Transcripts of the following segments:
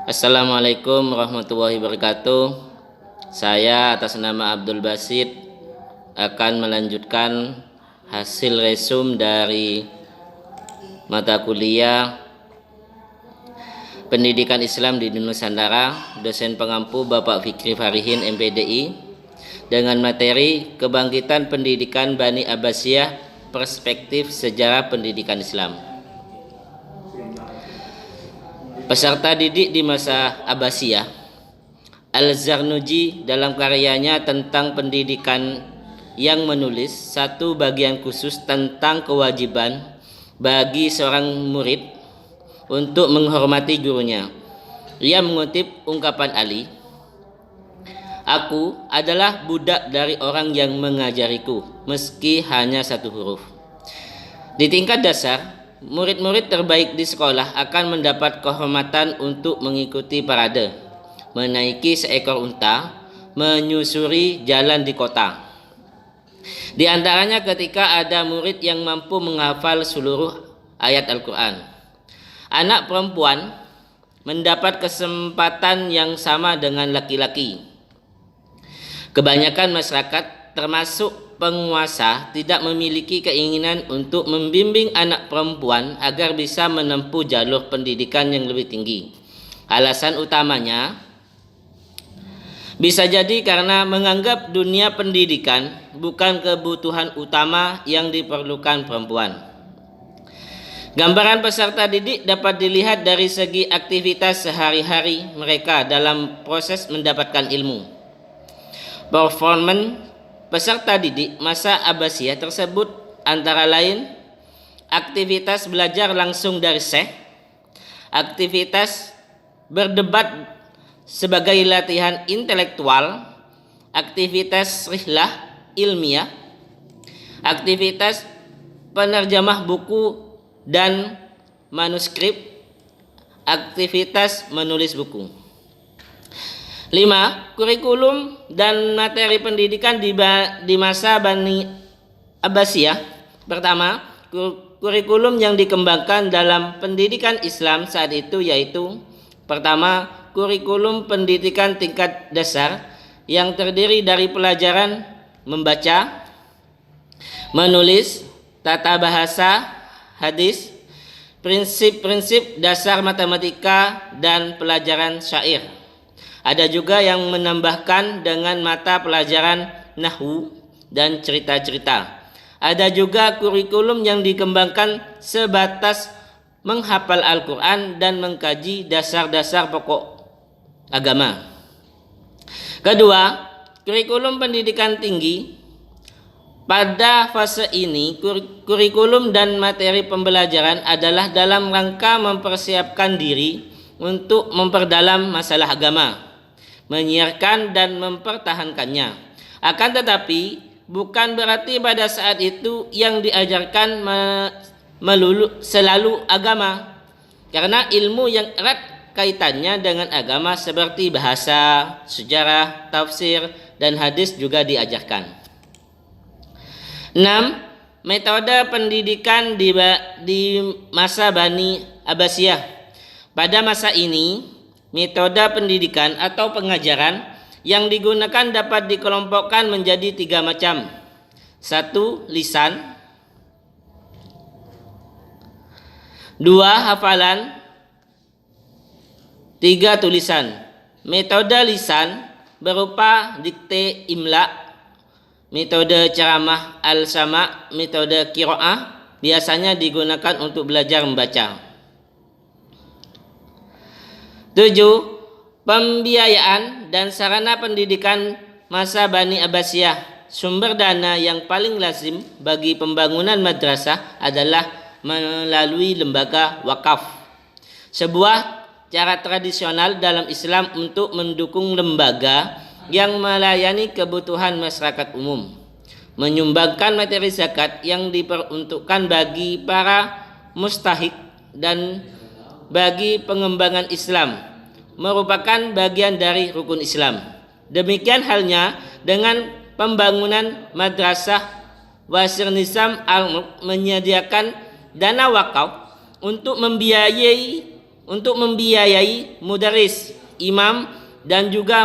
Assalamualaikum warahmatullahi wabarakatuh. Saya atas nama Abdul Basit akan melanjutkan hasil resum dari mata kuliah Pendidikan Islam di Nusantara, dosen pengampu Bapak Fikri Farihin MPDI, dengan materi Kebangkitan Pendidikan Bani Abbasiyah, Perspektif Sejarah Pendidikan Islam. Peserta didik di masa Abbasiyah, Al-Zarnuji dalam karyanya tentang pendidikan yang menulis satu bagian khusus tentang kewajiban bagi seorang murid untuk menghormati gurunya. Ia mengutip ungkapan Ali, "Aku adalah budak dari orang yang mengajariku, meski hanya satu huruf." Di tingkat dasar, murid-murid terbaik di sekolah akan mendapat kehormatan untuk mengikuti parade, menaiki seekor unta, menyusuri jalan di kota. Di antaranya ketika ada murid yang mampu menghafal seluruh ayat Al-Quran. Anak perempuan mendapat kesempatan yang sama dengan laki-laki. Kebanyakan masyarakat, termasuk penguasa, tidak memiliki keinginan untuk membimbing anak perempuan agar bisa menempuh jalur pendidikan yang lebih tinggi. Alasan utamanya bisa jadi karena menganggap dunia pendidikan bukan kebutuhan utama yang diperlukan perempuan. Gambaran peserta didik dapat dilihat dari segi aktivitas sehari-hari mereka dalam proses mendapatkan ilmu. Performan peserta didik masa Abbasiyah tersebut antara lain aktivitas belajar langsung dari syekh, aktivitas berdebat sebagai latihan intelektual, aktivitas rihlah ilmiah, aktivitas penerjemah buku dan manuskrip, aktivitas menulis buku. 5. Kurikulum dan materi pendidikan di masa Bani Abbasiyah. Pertama, kurikulum yang dikembangkan dalam pendidikan Islam saat itu yaitu: pertama, kurikulum pendidikan tingkat dasar yang terdiri dari pelajaran membaca, menulis, tata bahasa, hadis, prinsip-prinsip dasar matematika, dan pelajaran syair. Ada juga yang menambahkan dengan mata pelajaran nahwu dan cerita-cerita. Ada juga kurikulum yang dikembangkan sebatas menghafal Al-Quran dan mengkaji dasar-dasar pokok agama. Kedua, kurikulum pendidikan tinggi. Pada fase ini, kurikulum dan materi pembelajaran adalah dalam rangka mempersiapkan diri untuk memperdalam masalah agama, menyiarkan dan mempertahankannya. Akan tetapi, bukan berarti pada saat itu yang diajarkan selalu agama, karena ilmu yang erat kaitannya dengan agama seperti bahasa, sejarah, tafsir, dan hadis juga diajarkan. 6. Metode pendidikan di masa Bani Abbasiyah. Pada masa ini, metode pendidikan atau pengajaran yang digunakan dapat dikelompokkan menjadi 3 macam. 1. Lisan. 2. Hafalan. 3. Tulisan. Metode lisan berupa dikte imla, metode ceramah al-sama, metode qiraah biasanya digunakan untuk belajar membaca. 7. Pembiayaan dan sarana pendidikan masa Bani Abbasiyah. Sumber dana yang paling lazim bagi pembangunan madrasah adalah melalui lembaga wakaf, sebuah cara tradisional dalam Islam untuk mendukung lembaga yang melayani kebutuhan masyarakat umum, menyumbangkan materi zakat yang diperuntukkan bagi para mustahik dan bagi pengembangan Islam, merupakan bagian dari rukun Islam. Demikian halnya dengan pembangunan madrasah Wasir Nizam Al-Mulk menyediakan dana wakaf untuk membiayai untuk membiayai mudaris, imam, dan juga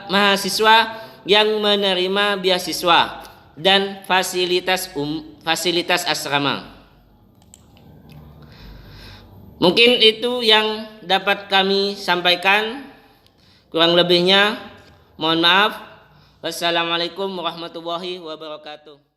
mahasiswa yang menerima beasiswa dan fasilitas asrama. Mungkin itu yang dapat kami sampaikan. Kurang lebihnya mohon maaf. Wassalamualaikum warahmatullahi wabarakatuh.